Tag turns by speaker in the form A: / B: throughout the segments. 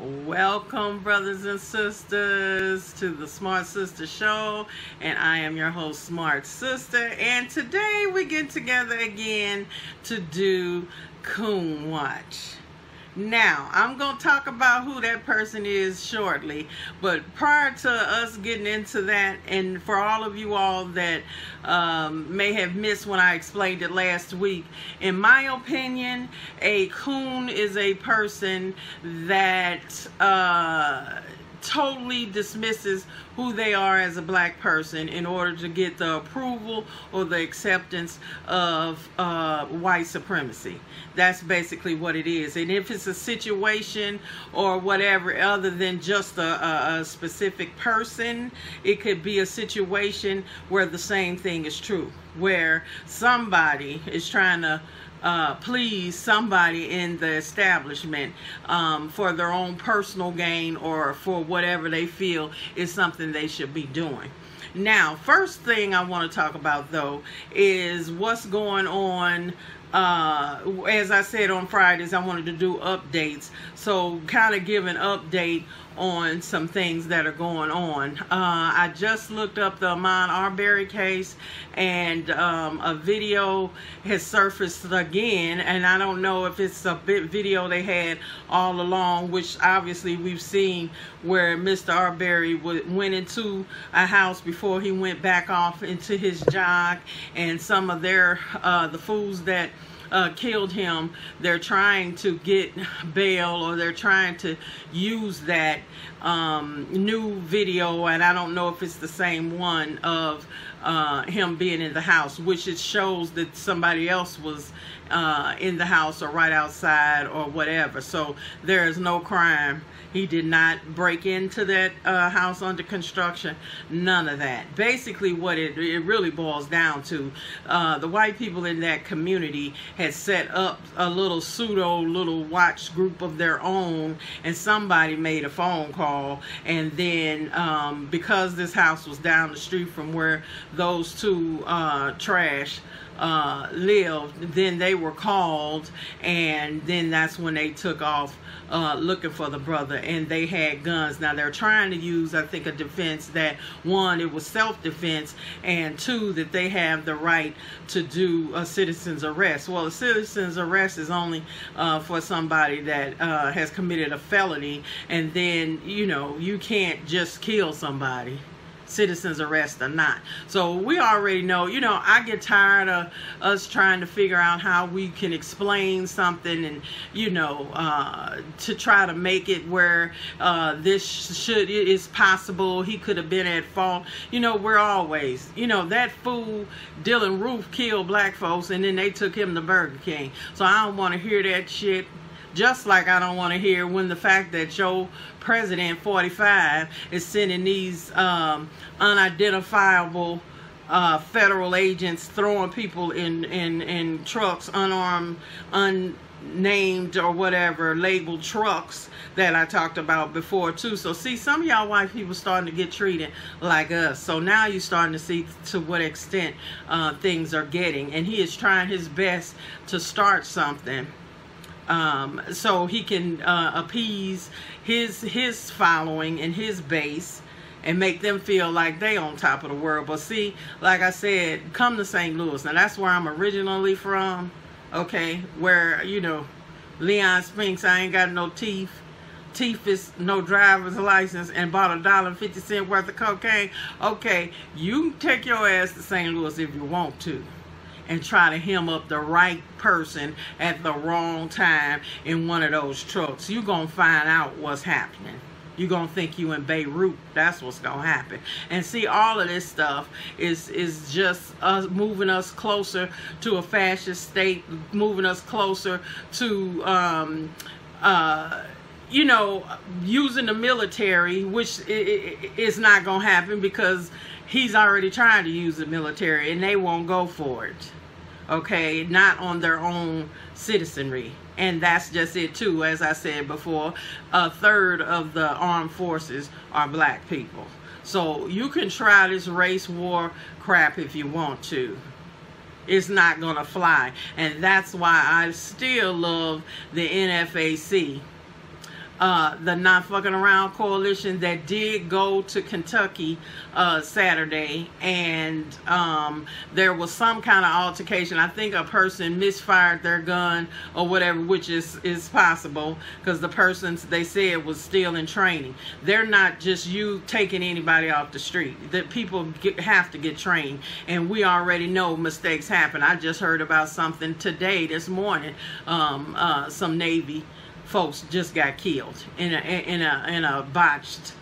A: Welcome, brothers and sisters, to the Smartsistah show, and I am your host, Smartsistah, and today we get together again to do Coon Watch. Now, I'm going to talk about who that person is shortly, but prior to us getting into that, and for all of you all that may have missed when I explained it last week, in my opinion, a coon is a person that totally dismisses who they are as a black person in order to get the approval or the acceptance of white supremacy. That's basically what it is. And if it's a situation or whatever other than just a specific person, it could be a situation where the same thing is true, where somebody is trying to please somebody in the establishment for their own personal gain or for whatever they feel is something they should be doing. Now, first thing I want to talk about though is what's going on. As I said on Fridays, I wanted to do updates, so kind of give an update on some things that are going on. I just looked up the Ahmaud Arbery case, and a video has surfaced again, and I don't know if it's a video they had all along, which obviously we've seen where Mr. Arbery went into a house before he went back off into his jog, and some of their the fools that killed him, they're trying to get bail, or they're trying to use that new video, and I don't know if it's the same one of him being in the house, which it shows that somebody else was in the house or right outside or whatever. So there is no crime. He did not break into that house under construction. None of that. Basically what it really boils down to, the white people in that community had set up a little little watch group of their own, and somebody made a phone call, and then because this house was down the street from where those two trash lived, then they were called, and then that's when they took off looking for the brother, and they had guns. Now they're trying to use, I think, a defense that, one, it was self-defense, and two, that they have the right to do a citizen's arrest. Well, a citizen's arrest is only for somebody that has committed a felony, and then, you know, you can't just kill somebody, citizen's arrest or not. So we already know, you know, I get tired of us trying to figure out how we can explain something, and, you know, to try to make it where this is possible, he could have been at fault. You know, we're always, you know, that fool Dylan Roof killed black folks, and then they took him to Burger King. So I don't want to hear that shit. Just like I don't want to hear when the fact that your president 45 is sending these unidentifiable federal agents throwing people in trucks, unarmed, unnamed or whatever labeled trucks that I talked about before too. So see, some of y'all white people starting to get treated like us. So now you're starting to see to what extent things are getting, and he is trying his best to start something so he can appease his following and his base and make them feel like they on top of the world. But see, like I said, come to St. Louis. Now that's where I'm originally from, okay, where, you know, Leon Spinks, I ain't got no teeth. Teeth is no driver's license, and bought $1.50 worth of cocaine. Okay, you can take your ass to St. Louis if you want to, and try to hem up the right person at the wrong time in one of those trucks. You're going to find out what's happening. You're going to think you in Beirut. That's what's going to happen. And see, all of this stuff is just us moving us closer to a fascist state, moving us closer to, you know, using the military, which is not going to happen because he's already trying to use the military, and they won't go for it. Okay, not on their own citizenry. And that's just it too. As I said before, a third of the armed forces are black people. So you can try this race war crap if you want to. It's not gonna fly. And that's why I still love the NFAC. the Not Fucking Around Coalition that did go to Kentucky Saturday, and there was some kind of altercation. I think a person misfired their gun or whatever, which is possible, because the persons, they said, was still in training. They're not just you taking anybody off the street. That people have to get trained, and we already know mistakes happen. I just heard about something today, this morning. Some Navy folks just got killed in a botched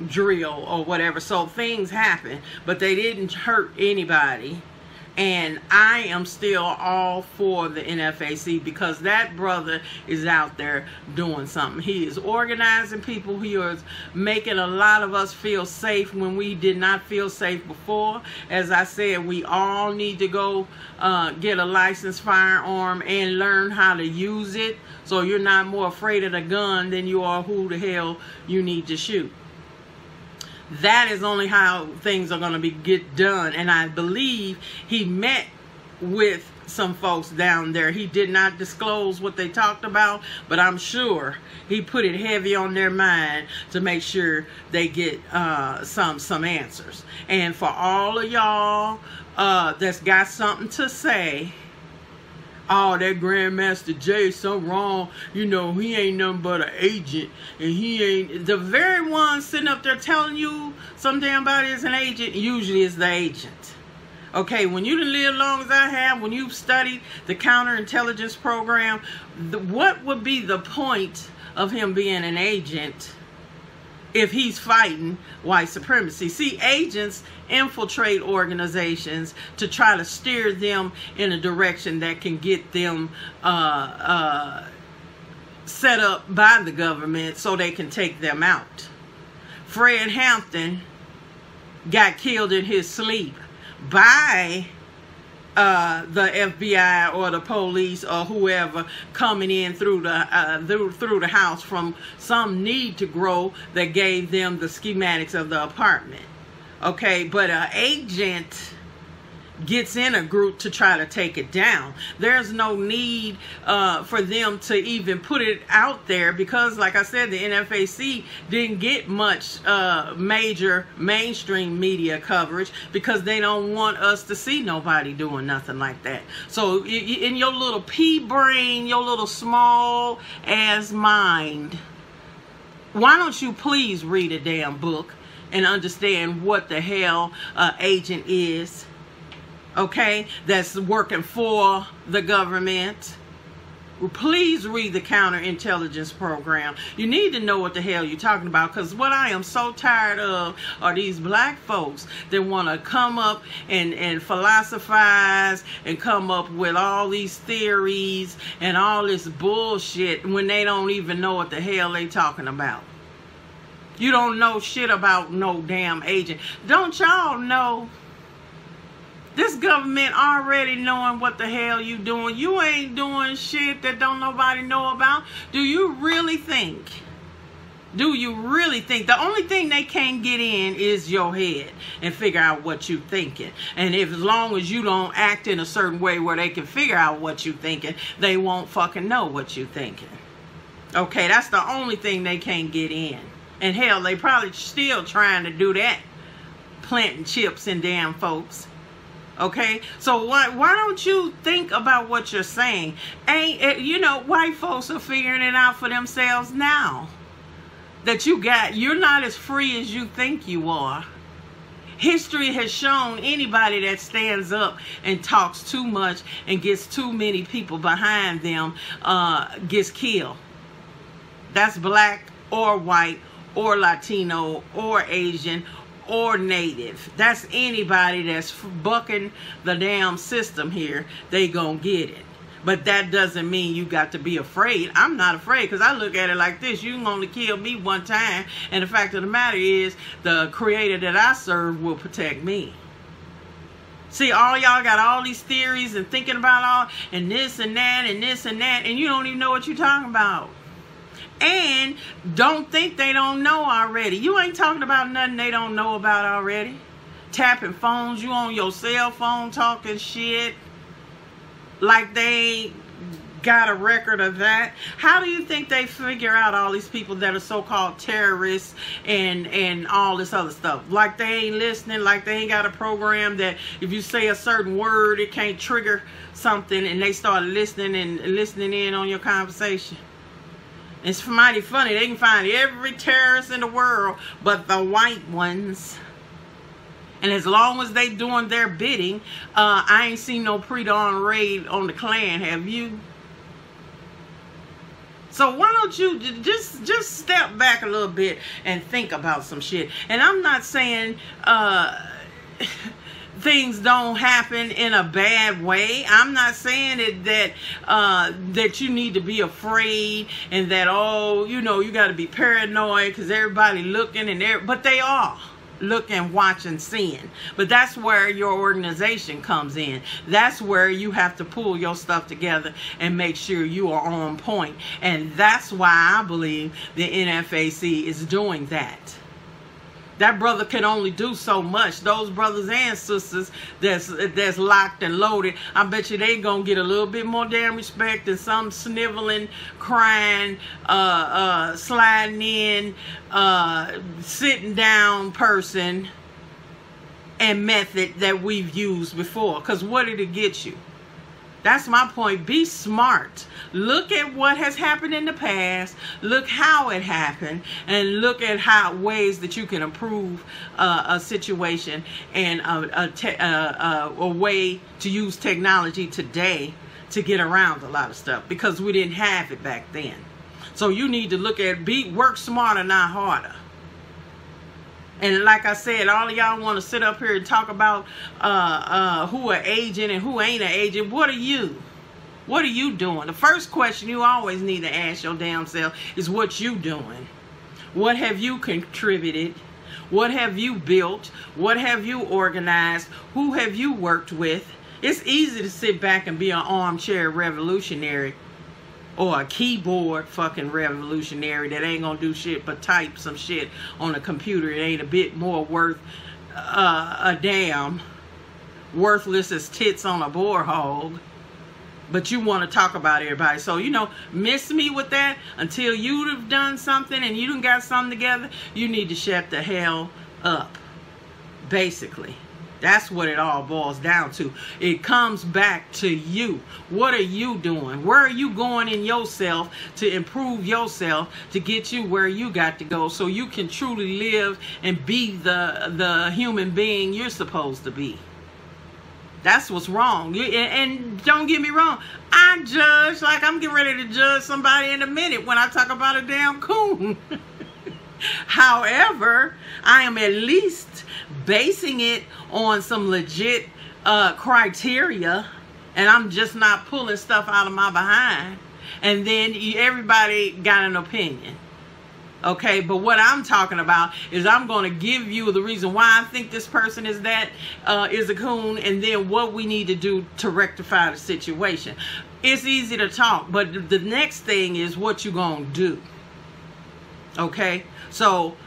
A: drill or whatever. So things happen, but they didn't hurt anybody. And I am still all for the NFAC, because that brother is out there doing something. He is organizing people. He is making a lot of us feel safe when we did not feel safe before. As I said, we all need to go get a licensed firearm and learn how to use it, so you're not more afraid of the gun than you are who the hell you need to shoot. That is only how things are going to get done. And I believe he met with some folks down there. He did not disclose what they talked about, but I'm sure he put it heavy on their mind to make sure they get some answers. And for all of y'all that's got something to say, oh, that Grandmaster Jay, something wrong. You know, he ain't nothing but an agent. And he ain't... The very one sitting up there telling you some damn body is an agent, usually is the agent. Okay, when you done lived as long as I have, when you've studied the counterintelligence program, what would be the point of him being an agent if he's fighting white supremacy? See, agents infiltrate organizations to try to steer them in a direction that can get them set up by the government so they can take them out. Fred Hampton got killed in his sleep by the FBI or the police or whoever coming in through the house from some need to grow that gave them the schematics of the apartment. Okay, but an agent gets in a group to try to take it down. There's no need for them to even put it out there, because like I said, the NFAC didn't get much major mainstream media coverage, because they don't want us to see nobody doing nothing like that. So in your little pea brain, your little small ass mind, why don't you please read a damn book and understand what the hell agent is? Okay, that's working for the government. Please read the counterintelligence program. You need to know what the hell you're talking about, because what I am so tired of are these black folks that want to come up and philosophize and come up with all these theories and all this bullshit when they don't even know what the hell they talking about. You don't know shit about no damn agent. Don't y'all know this government already knowing what the hell you doing? You ain't doing shit that don't nobody know about. Do you really think? Do you really think? The only thing they can't get in is your head and figure out what you thinking. And if, as long as you don't act in a certain way where they can figure out what you thinking, they won't fucking know what you thinking. Okay, that's the only thing they can't get in. And hell, they probably still trying to do that, planting chips in damn folks. Okay, so why don't you think about what you're saying? You know, white folks are figuring it out for themselves now. That you're not as free as you think you are. History has shown anybody that stands up and talks too much and gets too many people behind them gets killed. That's black or white or Latino or Asian or native. That's anybody that's bucking the damn system here. They gonna get it. But that doesn't mean you got to be afraid. I'm not afraid, because I look at it like this. You can only kill me one time, and the fact of the matter is the creator that I serve will protect me. See, all y'all got all these theories and thinking about all and this and that and this and that, and you don't even know what you're talking about. And don't think they don't know already. You ain't talking about nothing they don't know about already. Tapping phones, you on your cell phone talking shit like they got a record of that. How do you think they figure out all these people that are so-called terrorists and all this other stuff? Like they ain't listening, like they ain't got a program that if you say a certain word, it can't trigger something, and they start listening in on your conversation. It's mighty funny. They can find every terrorist in the world but the white ones. And as long as they doing their bidding, I ain't seen no pre-dawn raid on the Klan, have you? So why don't you just step back a little bit and think about some shit? And I'm not saying things don't happen in a bad way. I'm not saying that you need to be afraid and that, oh, you know, you got to be paranoid because everybody looking and but they are looking, watching, seeing. But that's where your organization comes in. That's where you have to pull your stuff together and make sure you are on point. And that's why I believe the NFAC is doing that. That brother can only do so much. Those brothers and sisters that's locked and loaded, I bet you they gonna get a little bit more damn respect than some sniveling, crying, sliding in, sitting down person and method that we've used before. Because what did it get you? That's my point. Be smart. Look at what has happened in the past. Look how it happened, and look at how ways that you can improve a situation and a way to use technology today to get around a lot of stuff, because we didn't have it back then. So you need to look at work smarter, not harder. And like I said, all of y'all want to sit up here and talk about who an agent and who ain't an agent. What are you? What are you doing? The first question you always need to ask your damn self is what you doing. What have you contributed? What have you built? What have you organized? Who have you worked with? It's easy to sit back and be an armchair revolutionary or a keyboard fucking revolutionary that ain't gonna do shit but type some shit on a computer. It ain't a bit more worth a damn, worthless as tits on a boar hog. But you want to talk about everybody. So, you know, miss me with that until you've done something and you done got something together. You need to shut the hell up. Basically. That's what it all boils down to. It comes back to you. What are you doing? Where are you going in yourself to improve yourself to get you where you got to go so you can truly live and be the human being you're supposed to be? That's what's wrong. And don't get me wrong, I judge like I'm getting ready to judge somebody in a minute when I talk about a damn coon. However, I am at least basing it on some legit criteria, and I'm just not pulling stuff out of my behind. And then everybody got an opinion. Okay, but what I'm talking about is I'm going to give you the reason why I think this person is a coon, and then what we need to do to rectify the situation. It's easy to talk, but the next thing is what you going to do. Okay, so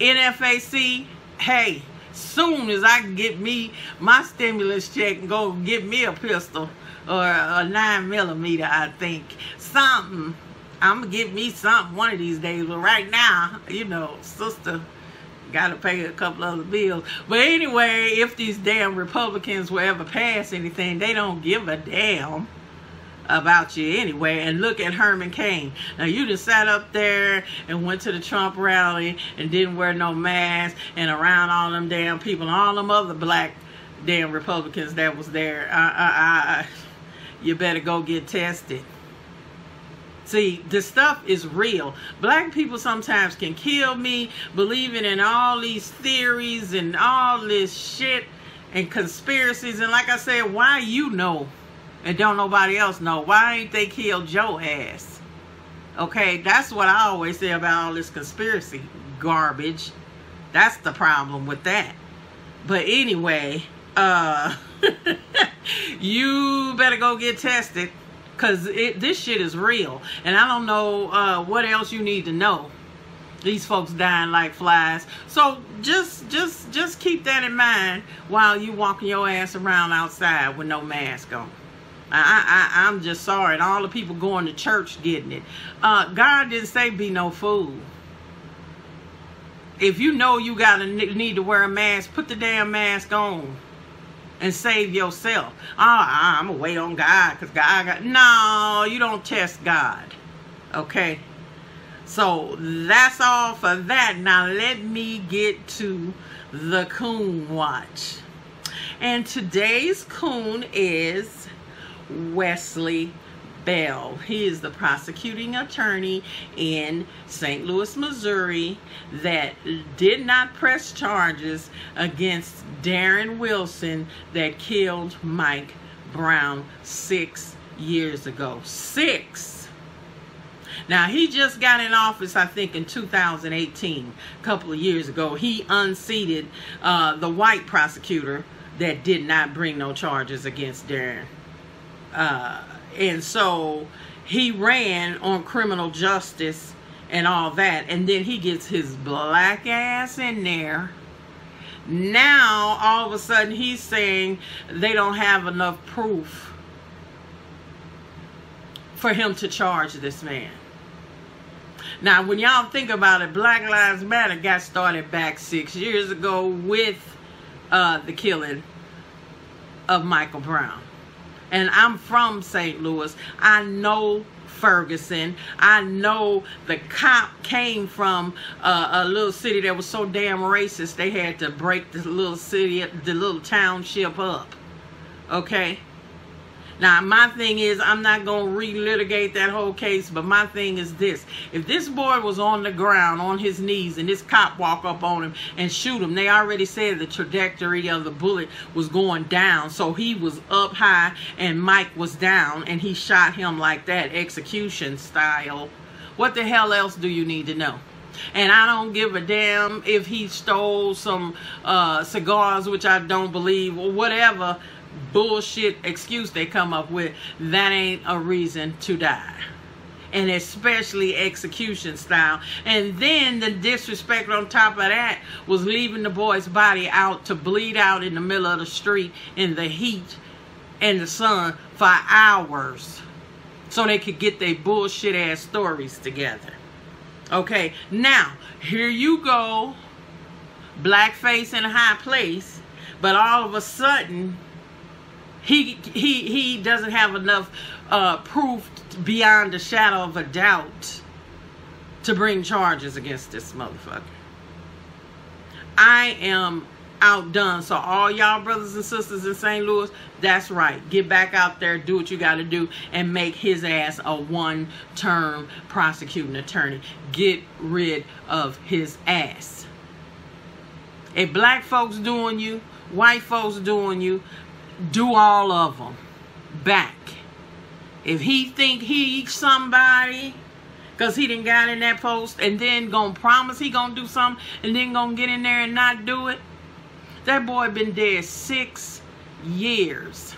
A: NFAC, hey, soon as I can get me my stimulus check and go get me a pistol or a 9mm, I think, something. I'm going to get me something one of these days. But right now, you know, sister got to pay a couple other bills. But anyway, if these damn Republicans will ever pass anything, they don't give a damn about you anyway. And look at Herman Cain. Now, you just sat up there and went to the Trump rally and didn't wear no mask and around all them damn people and all them other black damn Republicans that was there. You better go get tested. See, this stuff is real. Black people sometimes can kill me believing in all these theories and all this shit and conspiracies. And like I said, why you know and don't nobody else know? Why ain't they killed your ass? Okay, that's what I always say about all this conspiracy garbage. That's the problem with that. But anyway, you better go get tested. Because this shit is real. And I don't know what else you need to know. These folks dying like flies. So just keep that in mind while you walking your ass around outside with no mask on. I'm just sorry. And all the people going to church getting it. God didn't say be no fool. If you know you gotta need to wear a mask, put the damn mask on and save yourself. I'm gonna wait on God because God got... No, you don't test God. Okay? So that's all for that. Now let me get to the Coon Watch. And today's Coon is Wesley Bell. He is the prosecuting attorney in St. Louis, Missouri that did not press charges against Darren Wilson that killed Mike Brown 6 years ago. 6. Now, he just got in office, I think, in 2018, a couple of years ago. He unseated the white prosecutor that did not bring no charges against Darren. And so he ran on criminal justice and all that. And then he gets his black ass in there. Now, all of a sudden, he's saying they don't have enough proof for him to charge this man. Now, when y'all think about it, Black Lives Matter got started back 6 years ago with the killing of Michael Brown. And I'm from St. Louis. I know Ferguson. I know the cop came from a little city that was so damn racist they had to break the little city, the little township up. Okay? Now, my thing is, I'm not going to relitigate that whole case, but my thing is this. If this boy was on the ground, on his knees, and this cop walk up on him and shoot him, they already said the trajectory of the bullet was going down. So he was up high and Mike was down, and he shot him like that, execution style. What the hell else do you need to know? And I don't give a damn if he stole some cigars, which I don't believe, or whatever bullshit excuse they come up with. That ain't a reason to die, and especially execution style. And then the disrespect on top of that was leaving the boy's body out to bleed out in the middle of the street in the heat and the sun for hours so they could get their bullshit ass stories together. Okay, now here you go, blackface in a high place, but all of a sudden he doesn't have enough proof beyond a shadow of a doubt to bring charges against this motherfucker. I am outdone. So all y'all brothers and sisters in St. Louis, that's right. Get back out there, do what you got to do, and make his ass a one-term prosecuting attorney. Get rid of his ass. If black folks doing you, white folks doing you, do all of them back. If he think he's somebody because he done got in that post and then gonna promise he gonna do something and then gonna get in there and not do it, that boy been dead 6 years.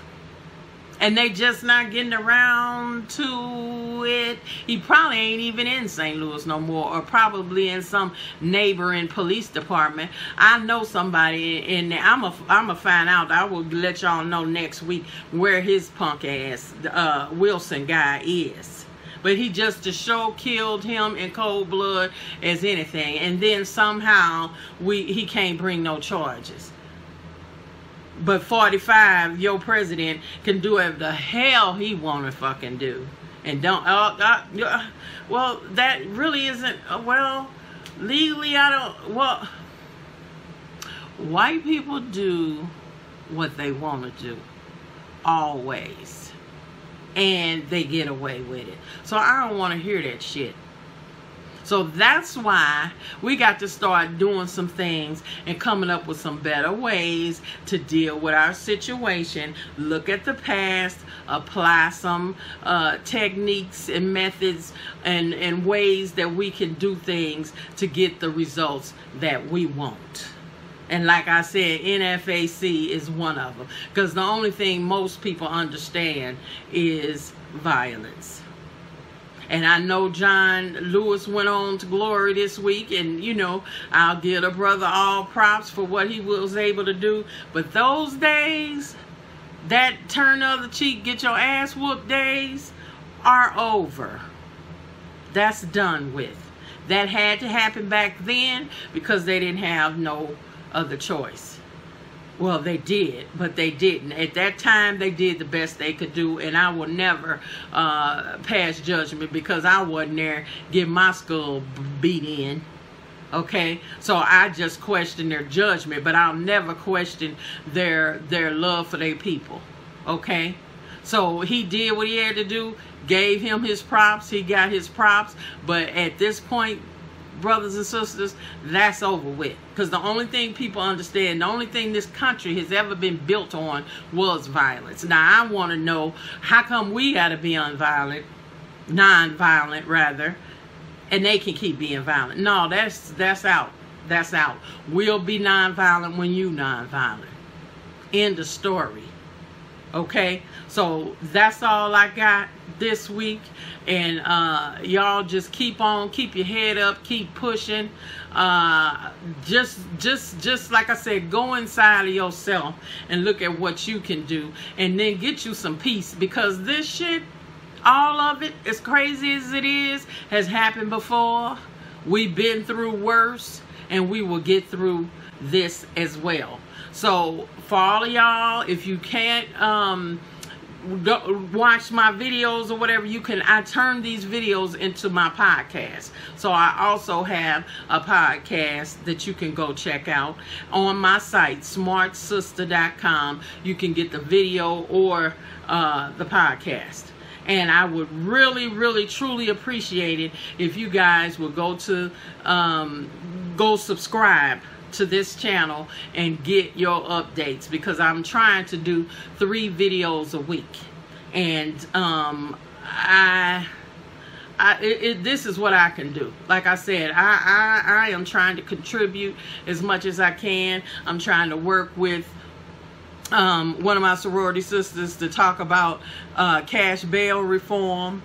A: And they just not getting around to it. He probably ain't even in St. Louis no more, or probably in some neighboring police department. I know somebody in there. I'm a find out. I will let y'all know next week where his punk ass Wilson guy is. But he just to show killed him in cold blood as anything. And then somehow he can't bring no charges. But 45, your president can do whatever the hell he want to fucking do. And don't, well, that really isn't, well, legally I don't, well, white people do what they want to do. Always. And they get away with it. So I don't want to hear that shit. So that's why we got to start doing some things and coming up with some better ways to deal with our situation. Look at the past, apply some techniques and methods and ways that we can do things to get the results that we want. And like I said, NFAC is one of them. Because the only thing most people understand is violence. And I know John Lewis went on to glory this week, and you know, I'll give the brother all props for what he was able to do. But those days that turn the other cheek, get your ass whooped days are over. That's done with. That had to happen back then because they didn't have no other choice. Well, they did, but they didn't. At that time, they did the best they could do, and I will never pass judgment because I wasn't there getting my skull beat in. Okay, so I just question their judgment, but I'll never question their love for their people. Okay, so he did what he had to do, gave him his props, he got his props, but at this point, brothers and sisters, that's over with. Because the only thing people understand, the only thing this country has ever been built on was violence. Now, I want to know, how come we got to be nonviolent rather, and they can keep being violent? No, that's out. That's out. We'll be nonviolent when you nonviolent. End of story. Okay, so that's all I got this week, and y'all just keep your head up, keep pushing. Just like I said, go inside of yourself and look at what you can do, and then get you some peace, because this shit, all of it, as crazy as it is, has happened before. We've been through worse, and we will get through this as well. So for all of y'all, if you can't watch my videos or whatever, I turn these videos into my podcast. So I also have a podcast that you can go check out on my site, Smartsistah.com. You can get the video or the podcast. And I would really, really, truly appreciate it if you guys would go subscribe to this channel and get your updates, because I'm trying to do 3 videos a week, and this is what I can do. Like I said, I am trying to contribute as much as I can. I'm trying to work with one of my sorority sisters to talk about cash bail reform,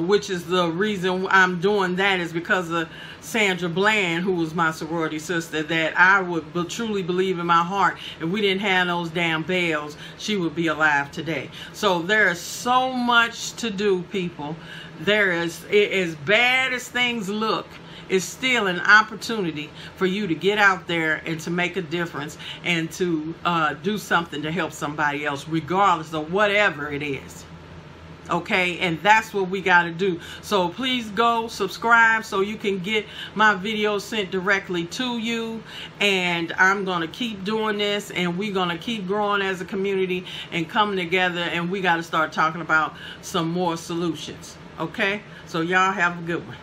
A: which is the reason I'm doing that is because of Sandra Bland, who was my sorority sister, that I would truly believe in my heart, if we didn't have those damn bails, she would be alive today. So there is so much to do, people. There is, as bad as things look, it's still an opportunity for you to get out there and to make a difference and to do something to help somebody else, regardless of whatever it is. Okay, and that's what we got to do. So please go subscribe so you can get my videos sent directly to you. And I'm going to keep doing this, and we're going to keep growing as a community and coming together, and we got to start talking about some more solutions. Okay, so y'all have a good one.